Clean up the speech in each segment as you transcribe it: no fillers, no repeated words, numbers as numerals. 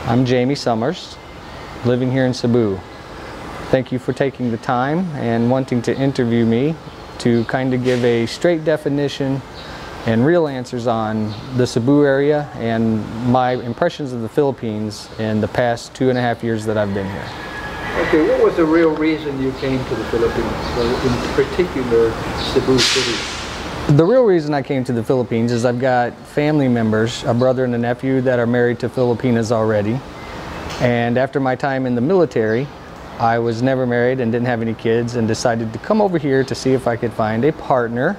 I'm Jamie Summers, living here in Cebu. Thank you for taking the time and wanting to interview me to kind of give a straight definition and real answers on the Cebu area and my impressions of the Philippines in the past 2.5 years that I've been here. Okay, what was the real reason you came to the Philippines, in particular Cebu City? The real reason I came to the Philippines is I've got family members, a brother and a nephew, that are married to Filipinas already. And after my time in the military, I was never married and didn't have any kids and decided to come over here to see if I could find a partner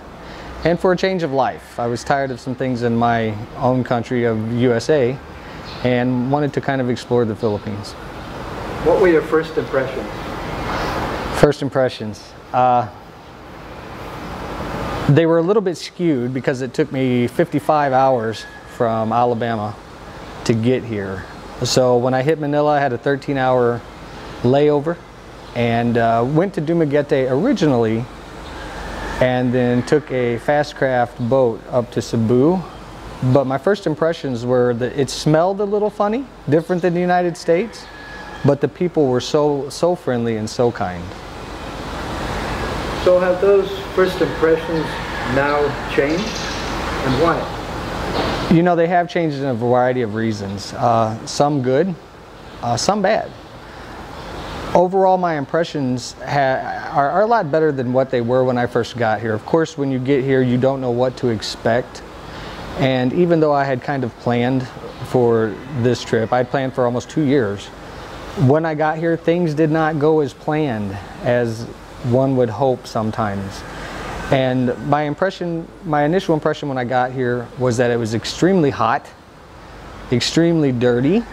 and for a change of life. I was tired of some things in my own country of USA and wanted to kind of explore the Philippines. What were your first impressions? First impressions. They were a little bit skewed because it took me 55 hours from Alabama to get here. So when I hit Manila, I had a 13-hour layover and went to Dumaguete originally and then took a fast craft boat up to Cebu. But my first impressions were that it smelled a little funny, different than the United States, but the people were so friendly and so kind. So have those first impressions now changed, and why? You know, they have changed in a variety of reasons. Some good, some bad. Overall, my impressions are a lot better than what they were when I first got here. Of course, when you get here, you don't know what to expect. And even though I had kind of planned for this trip, I had planned for almost 2 years. When I got here, things did not go as planned as one would hope sometimes. And my initial impression when I got here was that it was extremely hot, extremely dirty,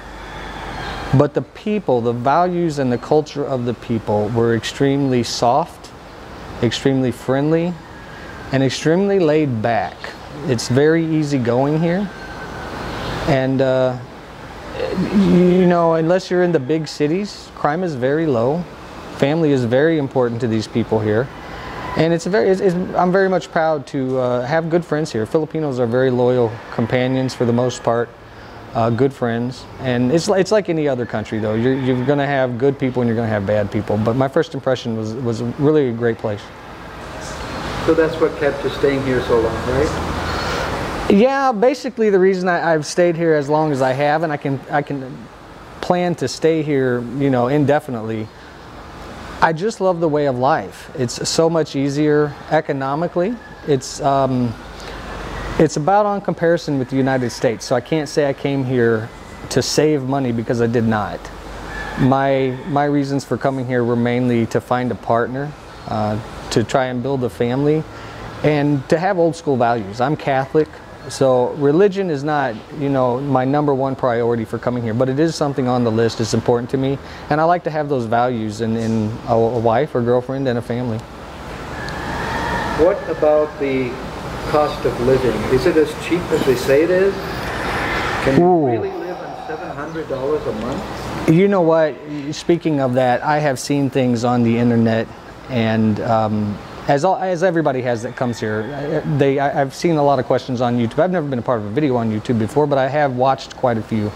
but the people, the values and the culture of the people were extremely soft, extremely friendly, and extremely laid back. It's very easygoing here. And you know, unless you're in the big cities, crime is very low. Family is very important to these people here. And I'm very much proud to have good friends here. Filipinos are very loyal companions for the most part, good friends. And it's like any other country though. You're going to have good people and you're going to have bad people. But my first impression was really a great place. So that's what kept you staying here so long, right? Yeah, basically the reason I've stayed here as long as I have, and I can plan to stay here, you know, indefinitely. I just love the way of life. It's so much easier economically. It's about on comparison with the United States. So I can't say I came here to save money because I did not. My reasons for coming here were mainly to find a partner, to try and build a family, and to have old school values. I'm Catholic. So religion is not, you know, my #1 priority for coming here, but it is something on the list. It's important to me, and I like to have those values in a wife or girlfriend and a family. What about the cost of living? Is it as cheap as they say it is? Can you really live on $700 a month? You know what? Speaking of that, I have seen things on the internet, and as everybody has that comes here, I've seen a lot of questions on YouTube. I've never been a part of a video on YouTube before, but I have watched quite a few.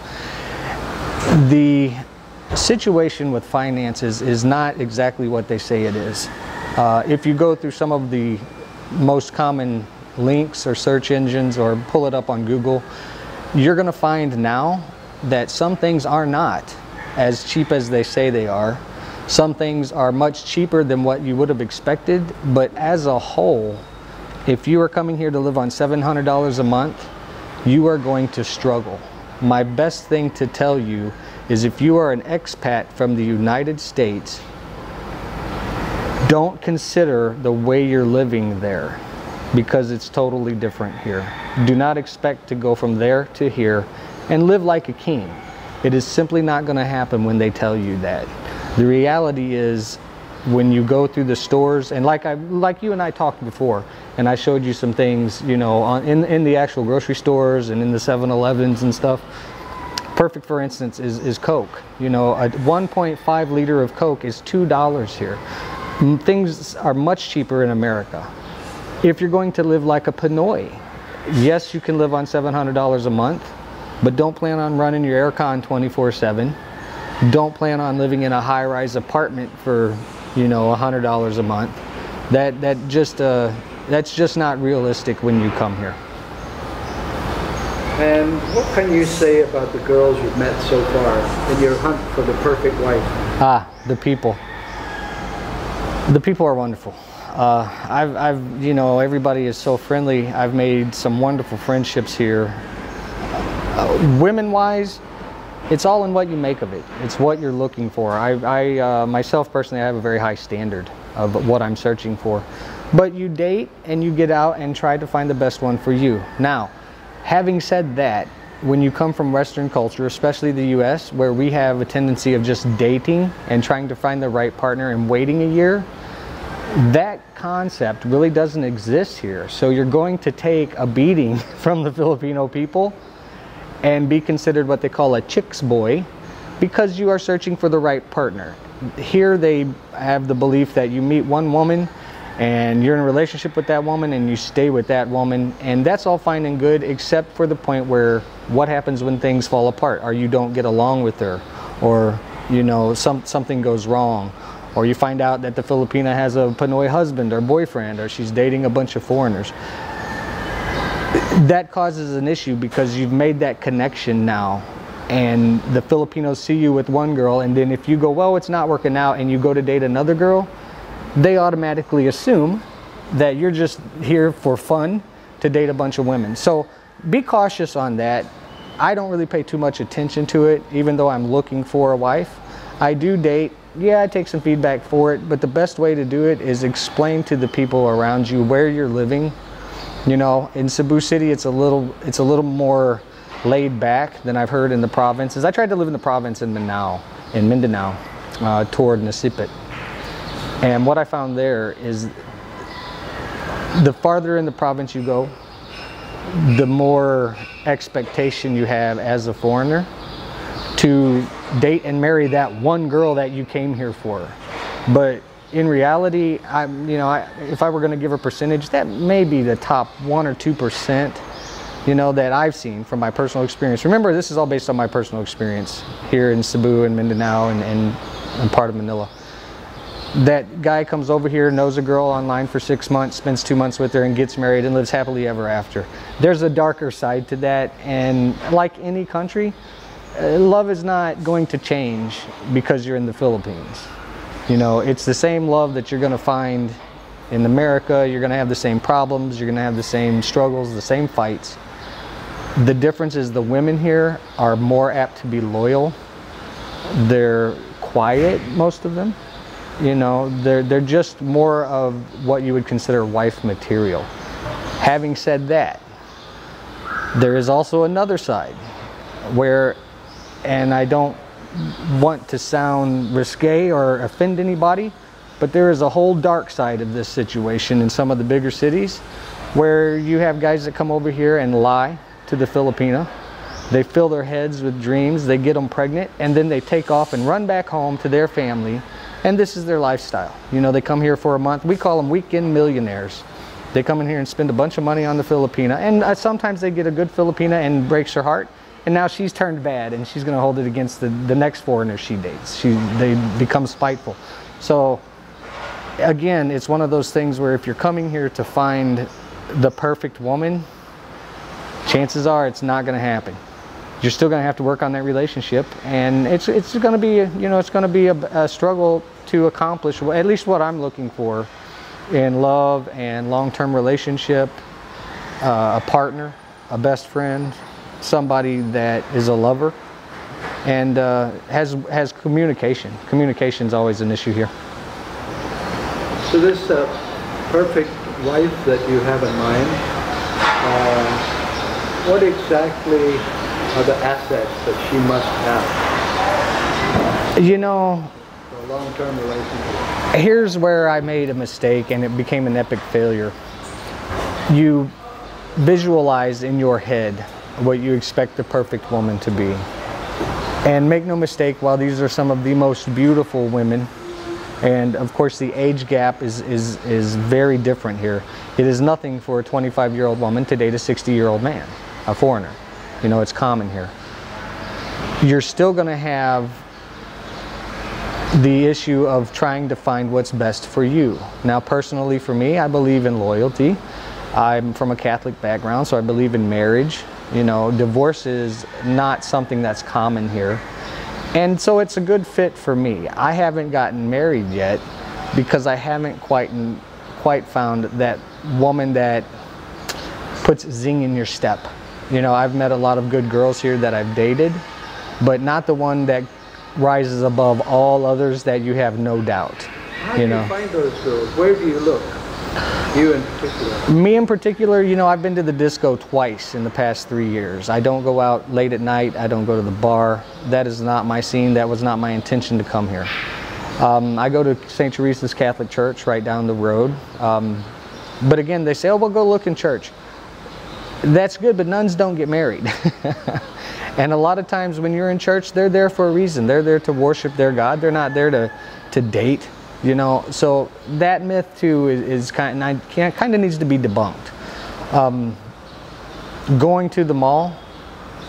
The situation with finances is not exactly what they say it is. If you go through some of the most common links or search engines or pull it up on Google, you're going to find now that some things are not as cheap as they say they are. Some things are much cheaper than what you would have expected, but as a whole, if you are coming here to live on $700 a month, you are going to struggle. My best thing to tell you is if you are an expat from the United States, don't consider the way you're living there because it's totally different here. Do not expect to go from there to here and live like a king. It is simply not going to happen when they tell you that. The reality is when you go through the stores, and like you and I talked before, and I showed you some things, you know, in the actual grocery stores and in the 7-Elevens and stuff. Perfect, for instance, is Coke. You know, a 1.5 liter of Coke is $2 here. Things are much cheaper in America. If you're going to live like a Pinoy, yes, you can live on $700 a month, but don't plan on running your aircon 24/7. Don't plan on living in a high-rise apartment for, you know, $100 a month. That's just not realistic when you come here. And what can you say about the girls you've met so far in your hunt for the perfect wife? The people. The people are wonderful. You know, everybody is so friendly. I've made some wonderful friendships here. Women-wise, it's all in what you make of it. It's what you're looking for. Myself personally, I have a very high standard of what I'm searching for. But you date and you get out and try to find the best one for you. Now, having said that, when you come from Western culture, especially the US, where we have a tendency of just dating and trying to find the right partner and waiting a year, that concept really doesn't exist here. So you're going to take a beating from the Filipino people and be considered what they call a chick's boy because you are searching for the right partner. Here they have the belief that you meet one woman and you're in a relationship with that woman and you stay with that woman, and that's all fine and good except for the point where what happens when things fall apart, or you don't get along with her, or you know something goes wrong, or you find out that the Filipina has a Pinoy husband or boyfriend, or she's dating a bunch of foreigners. That causes an issue because you've made that connection now, and the Filipinos see you with one girl, and then if you go, well, it's not working out, and you go to date another girl, they automatically assume that you're just here for fun to date a bunch of women. So be cautious on that. I don't really pay too much attention to it, even though I'm looking for a wife. I do date. Yeah, I take some feedback for it, but the best way to do it is explain to the people around you where you're living. You know, in Cebu City, it's a little more laid back than I've heard in the provinces. I tried to live in the province in Mindanao, toward Nasipit. And what I found there is the farther in the province you go, the more expectation you have as a foreigner to date and marry that one girl that you came here for. But in reality, if I were going to give a percentage, that may be the top 1 or 2%, you know, that I've seen from my personal experience. Remember, this is all based on my personal experience here in Cebu and Mindanao and part of Manila. That guy comes over here, knows a girl online for 6 months, spends 2 months with her and gets married and lives happily ever after. There's a darker side to that, and like any country, love is not going to change because you're in the Philippines. You know, it's the same love that you're going to find in America. You're going to have the same problems, you're going to have the same struggles, the same fights. The difference is the women here are more apt to be loyal. They're quiet, most of them. You know, they're just more of what you would consider wife material. Having said that, there is also another side where, and I don't want to sound risque or offend anybody, but there is a whole dark side of this situation in some of the bigger cities where you have guys that come over here and lie to the Filipina. They fill their heads with dreams, they get them pregnant, and then they take off and run back home to their family. And this is their lifestyle. You know, they come here for a month. We call them weekend millionaires. They come in here and spend a bunch of money on the Filipina. And sometimes they get a good Filipina and breaks her heart. And now she's turned bad and she's going to hold it against the next foreigner she dates. They become spiteful. So, again, it's one of those things where if you're coming here to find the perfect woman, chances are it's not going to happen. You're still going to have to work on that relationship, and it's going to be, you know, it's going to be a struggle to accomplish at least what I'm looking for in love and long-term relationship, a partner, a best friend, somebody that is a lover, and has communication. Communication is always an issue here. So this perfect wife that you have in mind, what exactly are the assets that she must have? You know, for a long-term relationship. Here's where I made a mistake and it became an epic failure. You visualize in your head what you expect the perfect woman to be. And make no mistake, while these are some of the most beautiful women, and of course the age gap is very different here. It is nothing for a 25-year-old woman to date a 60-year-old man, a foreigner. You know, it's common here. You're still going to have the issue of trying to find what's best for you. Now, personally for me, I believe in loyalty. I'm from a Catholic background, so I believe in marriage. You know, divorce is not something that's common here. And so it's a good fit for me. I haven't gotten married yet because I haven't quite found that woman that puts zing in your step. You know, I've met a lot of good girls here that I've dated, but not the one that rises above all others that you have no doubt. How do you find those girls? Where do you look? You in particular? Me in particular, you know, I've been to the disco twice in the past 3 years. I don't go out late at night. I don't go to the bar. That is not my scene. That was not my intention to come here. I go to St. Teresa's Catholic Church right down the road. But again, they say, oh, well, go look in church. That's good, but nuns don't get married. And a lot of times when you're in church, they're there for a reason. They're there to worship their God. They're not there to date, you know. So that myth too is kind of needs to be debunked. Going to the mall,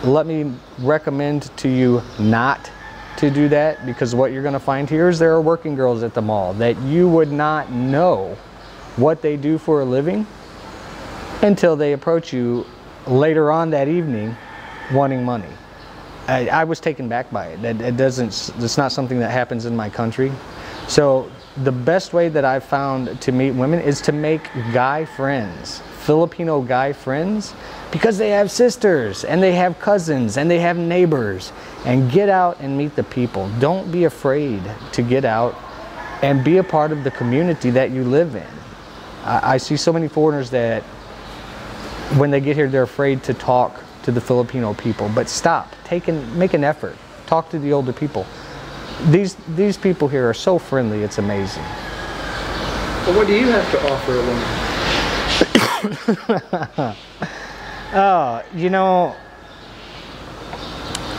let me recommend to you not to do that, because what you're going to find here is there are working girls at the mall that you would not know what they do for a living until they approach you later on that evening wanting money. I was taken back by it. It's not something that happens in my country. So the best way that I've found to meet women is to make guy friends, Filipino guy friends, because they have sisters and they have cousins and they have neighbors. And get out and meet the people. Don't be afraid to get out and be a part of the community that you live in. I see so many foreigners that when they get here, they're afraid to talk to the Filipino people. But stop, make an effort, talk to the older people. These people here are so friendly, it's amazing. Well, what do you have to offer a woman? You know,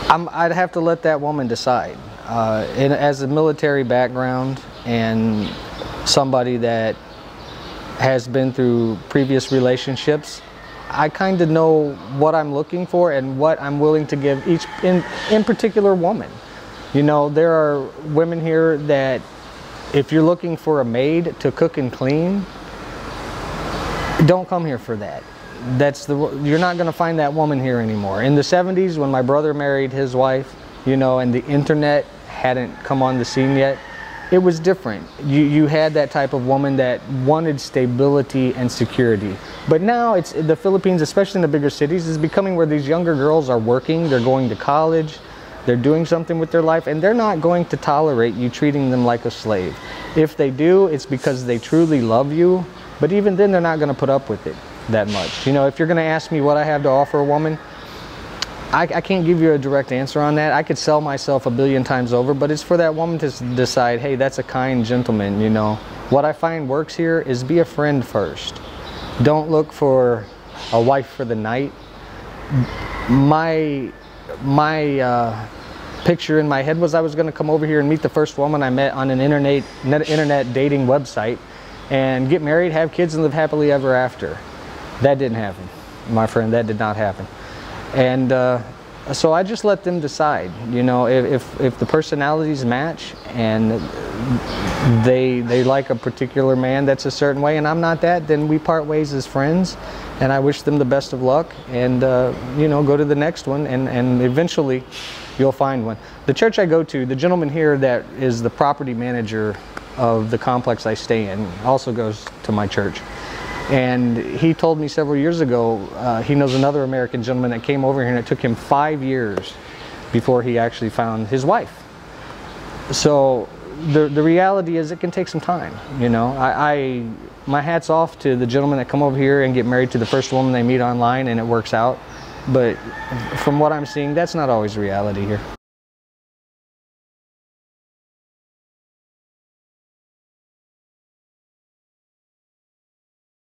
I'd have to let that woman decide. As a military background and somebody that has been through previous relationships, I kind of know what I'm looking for and what I'm willing to give each in particular woman. You know, there are women here that if you're looking for a maid to cook and clean, don't come here for that. You're not going to find that woman here anymore. In the 70s, when my brother married his wife, you know, and the internet hadn't come on the scene yet, it was different. You had that type of woman that wanted stability and security. But now it's the Philippines, especially in the bigger cities, is becoming where these younger girls are working, they're going to college, they're doing something with their life, and they're not going to tolerate you treating them like a slave. If they do, it's because they truly love you, but even then they're not going to put up with it that much. You know, if you're going to ask me what I have to offer a woman, I can't give you a direct answer on that. I could sell myself 1 billion times over, but it's for that woman to decide, hey, that's a kind gentleman, you know. What I find works here is be a friend first. Don't look for a wife for the night. My picture in my head was I was going to come over here and meet the first woman I met on an internet dating website and get married, have kids, and live happily ever after. That didn't happen, my friend. That did not happen. And so I just let them decide. You know, if the personalities match and they like a particular man that's a certain way and I'm not that, then we part ways as friends. And I wish them the best of luck, and you know, go to the next one, and eventually you'll find one. The church I go to, the gentleman here that is the property manager of the complex I stay in also goes to my church. And he told me several years ago, he knows another American gentleman that came over here and it took him 5 years before he actually found his wife. So the reality is it can take some time, you know. My hat's off to the gentlemen that come over here and get married to the first woman they meet online and it works out. But from what I'm seeing, that's not always reality here.